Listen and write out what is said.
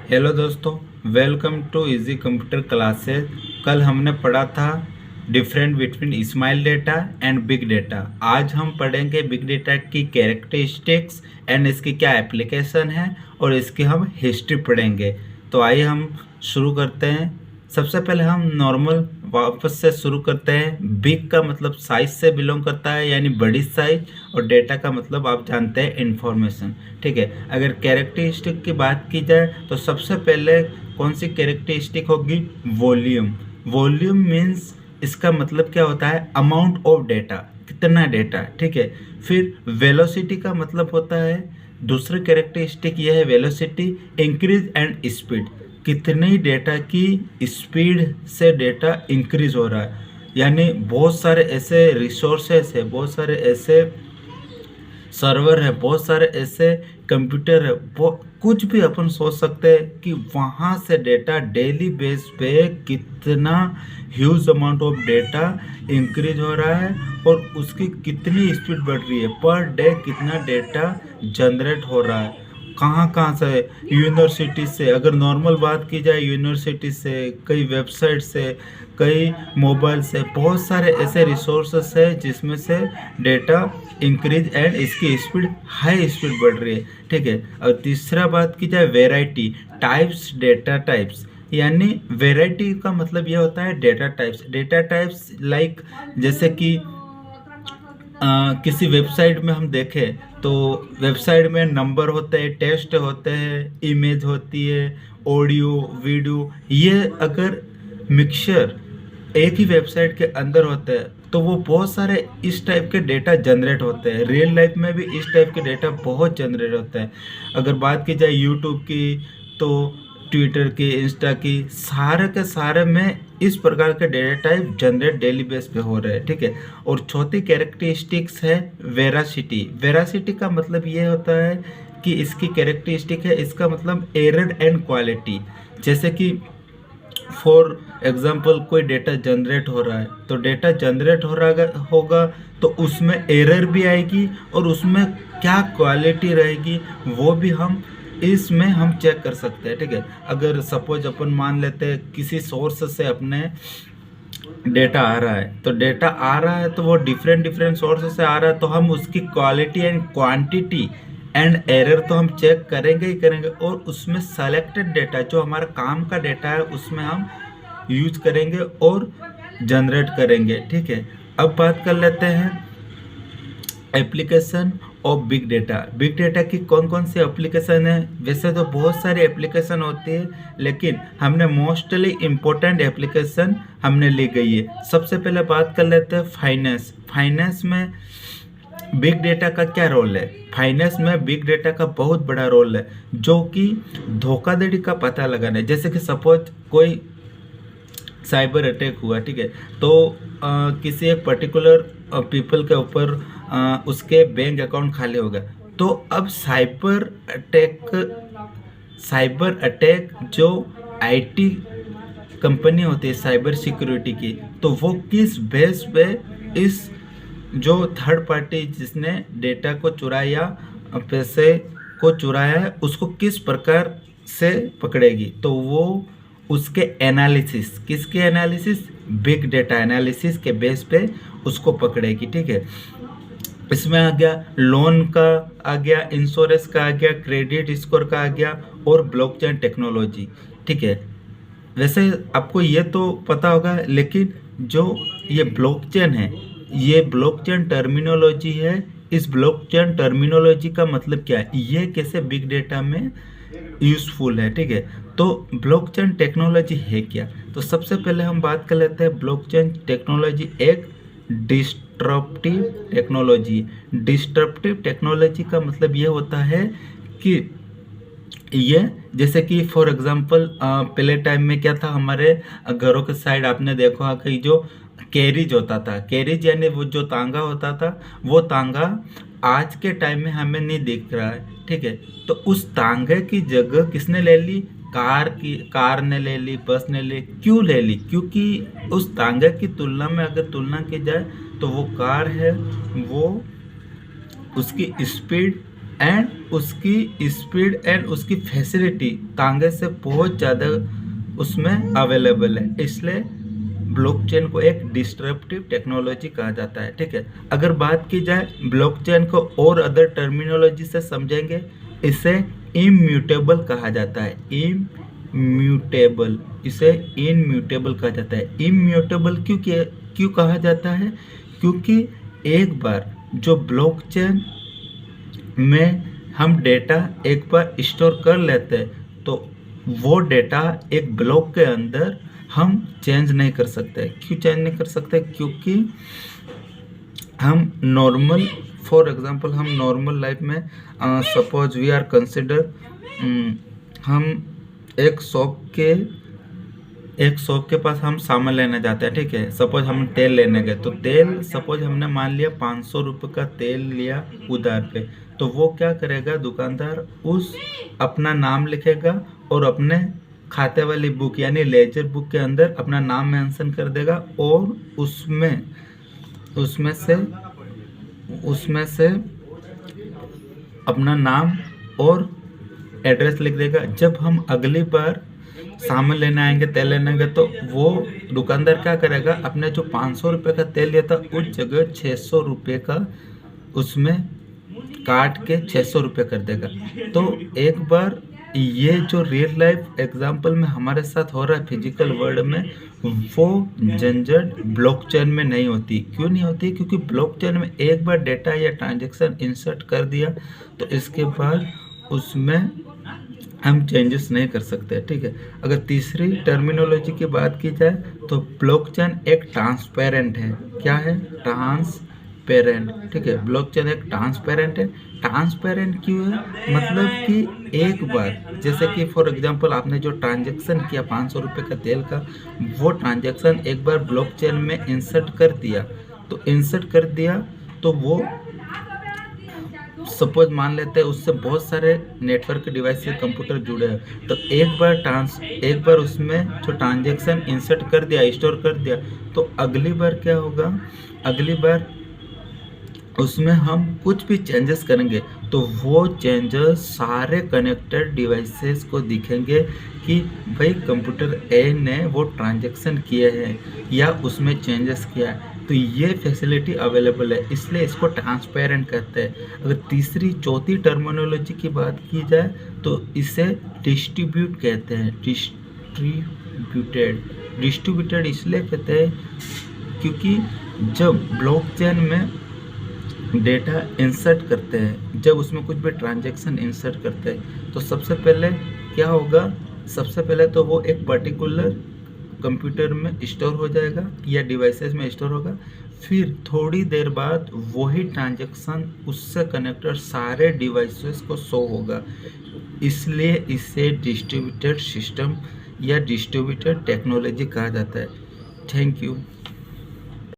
Hello दोस्तों, welcome to easy computer classes. कल हमने पढ़ा था different between small data and big data. आज हम पढ़ेंगे बिग डेटा की कैरेक्टरिस्टिक्स एंड इसकी क्या एप्लीकेशन है और इसकी हम हिस्ट्री पढ़ेंगे। तो आइए हम शुरू करते हैं। सबसे पहले हम नॉर्मल वापस से शुरू करते हैं। बिग का मतलब साइज से बिलोंग करता है, यानी बड़ी साइज, और डेटा का मतलब आप जानते हैं इंफॉर्मेशन। ठीक है, अगर कैरेक्टरिस्टिक की बात की जाए तो सबसे पहले कौन सी कैरेक्टरिस्टिक होगी? वॉल्यूम। वॉल्यूम मीन्स इसका मतलब क्या होता है? अमाउंट ऑफ डेटा, कितना डेटा। ठीक है, फिर वेलोसिटी का मतलब होता है, दूसरी कैरेक्टरिस्टिक यह है वेलोसिटी, इंक्रीज एंड स्पीड, कितनी डेटा की स्पीड से डेटा इंक्रीज हो रहा है। यानी बहुत सारे ऐसे रिसोर्सेस है, बहुत सारे ऐसे सर्वर है, बहुत सारे ऐसे कंप्यूटर है, वो कुछ भी अपन सोच सकते हैं कि वहाँ से डेटा डेली बेस पे कितना huge amount of data increase हो रहा है और उसकी कितनी स्पीड बढ़ रही है, पर डे कितना डेटा जनरेट हो रहा है, कहाँ कहाँ से। यूनिवर्सिटी से, अगर नॉर्मल बात की जाए, यूनिवर्सिटी से, कई वेबसाइट से, कई मोबाइल से, बहुत सारे ऐसे रिसोर्सेस है जिसमें से डेटा इंक्रीज एंड इसकी स्पीड, हाई स्पीड बढ़ रही है। ठीक है, और तीसरा बात की जाए वेराइटी, टाइप्स, डेटा टाइप्स। यानी वेराइटी का मतलब ये होता है data types. Data types like जैसे कि किसी वेबसाइट में हम देखें तो वेबसाइट में नंबर होते हैं, टेक्स्ट होते हैं, इमेज होती है, ऑडियो, वीडियो। ये अगर मिक्सचर एक ही वेबसाइट के अंदर होते हैं तो वो बहुत सारे इस टाइप के डेटा जनरेट होते हैं। रियल लाइफ में भी इस टाइप के डेटा बहुत जनरेट होते हैं। अगर बात की जाए यूट्यूब की, तो ट्विटर की, इंस्टा की, सारे के सारे में इस प्रकार के data type generate daily base पे हो रहे हैं। ठीक है, और चौथी कैरेक्टरिस्टिक्स है वेरासिटी। वेरासिटी का मतलब ये होता है कि इसकी कैरेक्टरिस्टिक है, इसका मतलब एरर एंड क्वालिटी। जैसे कि फॉर एग्जाम्पल कोई डेटा जनरेट हो रहा है, तो डेटा जनरेट हो रहा होगा तो उसमें एरर भी आएगी और उसमें क्या क्वालिटी रहेगी वो भी हम इसमें हम चेक कर सकते हैं। ठीक है, अगर सपोज अपन मान लेते हैं किसी सोर्स से अपने डेटा आ रहा है, तो डेटा आ रहा है तो वो डिफरेंट डिफरेंट सोर्स से आ रहा है, तो हम उसकी quality and quantity and error तो हम चेक करेंगे ही करेंगे, और उसमें सेलेक्टेड डेटा जो हमारा काम का डेटा है उसमें हम यूज करेंगे और जनरेट करेंगे। ठीक है, अब बात कर लेते हैं application of big data. Big data की कौन कौन सी एप्लीकेशन है? वैसे तो बहुत सारी एप्लीकेशन होती है, लेकिन हमने मोस्टली इम्पोर्टेंट एप्लीकेशन हमने ली गई है। सबसे पहले बात कर लेते हैं फाइनेंस। फाइनेंस में बिग डेटा का क्या रोल है? फाइनेंस में बिग डेटा का बहुत बड़ा रोल है, जो कि धोखाधड़ी का पता लगाना है। जैसे कि सपोज कोई साइबर अटैक हुआ, ठीक है, तो किसी एक पर्टिकुलर पीपल के ऊपर उसके बैंक अकाउंट खाली हो गया, तो अब साइबर अटैक जो आईटी कंपनी होती है साइबर सिक्योरिटी की, तो वो किस बेस पे इस जो थर्ड पार्टी जिसने डेटा को चुराया, पैसे को चुराया है, उसको किस प्रकार से पकड़ेगी? तो वो उसके एनालिसिस, किसके एनालिसिस? बिग डेटा एनालिसिस के बेस पे उसको पकड़ेगी। ठीक है, इसमें आ गया लोन का, आ गया इंश्योरेंस का, आ गया क्रेडिट स्कोर का, आ गया, और ब्लॉकचेन टेक्नोलॉजी। ठीक है, वैसे आपको ये तो पता होगा, लेकिन जो ये ब्लॉकचेन है, ये ब्लॉकचेन टर्मिनोलॉजी है। इस ब्लॉकचेन टर्मिनोलॉजी का मतलब क्या है, ये कैसे बिग डेटा में यूजफुल है? ठीक है, तो ब्लॉकचेन टेक्नोलॉजी है क्या? तो सबसे पहले हम बात कर लेते हैं ब्लॉकचेन टेक्नोलॉजी एक डिस्ट्रप्टिव टेक्नोलॉजी। डिस्ट्रप्टिव टेक्नोलॉजी का मतलब ये होता है कि ये जैसे कि फॉर एग्जांपल पहले टाइम में क्या था, हमारे घरों के साइड आपने देखा होगा कि जो कैरिज होता था, कैरिज यानी वो जो तांगा होता था, वो तांगा आज के टाइम में हमें नहीं दिख रहा है। ठीक है, तो उस तांगे की जगह किसने ले ली? कार ने ले ली, बस ने ले। क्यों ले ली? क्योंकि उस तांगे की तुलना में अगर तुलना की जाए तो वो कार है, वो उसकी स्पीड एंड उसकी स्पीड एंड उसकी फैसिलिटी तांगे से बहुत ज़्यादा उसमें अवेलेबल है, इसलिए ब्लॉकचेन को एक डिस्ट्रप्टिव टेक्नोलॉजी कहा जाता है। ठीक है, अगर बात की जाए ब्लॉकचेन को और अदर टर्मिनोलॉजी से समझेंगे, इसे इम्यूटेबल कहा जाता है। इम्यूटेबल, इसे इनम्यूटेबल कहा जाता है। इम्यूटेबल क्यों कहा जाता है? क्योंकि एक बार जो ब्लॉकचेन में हम डेटा एक बार स्टोर कर लेते हैं तो वो डेटा एक ब्लॉक के अंदर हम चेंज नहीं कर सकते। क्यों चेंज नहीं कर सकते? क्योंकि हम नॉर्मल, फॉर एग्जांपल हम नॉर्मल लाइफ में सपोज वी आर कंसिडर, हम एक शॉप के पास हम सामान लेने जाते हैं। ठीक है, सपोज हम तेल लेने गए, तो तेल सपोज हमने मान लिया 500 रुपये का तेल लिया उधार पे, तो वो क्या करेगा, दुकानदार उस अपना नाम लिखेगा और अपने खाते वाली बुक यानी लेजर बुक के अंदर अपना नाम मेंशन कर देगा और उसमें से अपना नाम और एड्रेस लिख देगा। जब हम अगली बार सामान लेने आएंगे, तेल लेने आएंगे, तो वो दुकानदार क्या करेगा, अपने जो 500 रुपये का तेल लिया था उस जगह 600 रुपये का उसमें काट के 600 रुपये कर देगा। तो एक बार ये जो रियल लाइफ एग्जांपल में हमारे साथ हो रहा है फिजिकल वर्ल्ड में, वो झंझट ब्लॉकचेन में नहीं होती। क्यों नहीं होती? क्योंकि ब्लॉकचेन में एक बार डेटा या ट्रांजैक्शन इंसर्ट कर दिया तो इसके बाद उसमें हम चेंजेस नहीं कर सकते। ठीक है, अगर तीसरी टर्मिनोलॉजी की बात की जाए तो ब्लॉकचेन एक ट्रांसपेरेंट है। क्या है? ट्रांसपेरेंट। ठीक है, ब्लॉकचेन एक ट्रांसपेरेंट है। ट्रांसपेरेंट क्यों है? मतलब कि एक बार, जैसे कि फॉर एग्जांपल आपने जो ट्रांजैक्शन किया 500 रुपये का तेल का, वो ट्रांजैक्शन एक बार ब्लॉकचेन में इंसर्ट कर दिया तो वो सपोज मान लेते हैं उससे बहुत सारे नेटवर्क डिवाइस से कंप्यूटर जुड़े हैं, तो एक बार उसमें जो ट्रांजैक्शन इंसर्ट कर दिया, स्टोर कर दिया, तो अगली बार क्या होगा, अगली बार उसमें हम कुछ भी चेंजेस करेंगे तो वो चेंजेस सारे कनेक्टेड डिवाइसेस को दिखेंगे कि भाई कंप्यूटर ए ने वो ट्रांजैक्शन किए हैं या उसमें चेंजेस किया है। तो ये फैसिलिटी अवेलेबल है, इसलिए इसको ट्रांसपेरेंट कहते हैं। अगर तीसरी चौथी टर्मिनोलॉजी की बात की जाए तो इसे डिस्ट्रीब्यूट कहते हैं। डिस्ट्रीब्यूटेड इसलिए कहते हैं क्योंकि जब ब्लॉकचेन में डेटा इंसर्ट करते हैं, जब उसमें कुछ भी ट्रांजैक्शन इंसर्ट करते हैं, तो सबसे पहले क्या होगा, सबसे पहले तो वो एक पर्टिकुलर कंप्यूटर में स्टोर हो जाएगा या डिवाइसेस में स्टोर होगा। फिर थोड़ी देर बाद वही ट्रांजैक्शन उससे कनेक्टेड सारे डिवाइसेस को शो होगा, इसलिए इसे डिस्ट्रीब्यूटेड सिस्टम या डिस्ट्रीब्यूटेड टेक्नोलॉजी कहा जाता है। Thank you.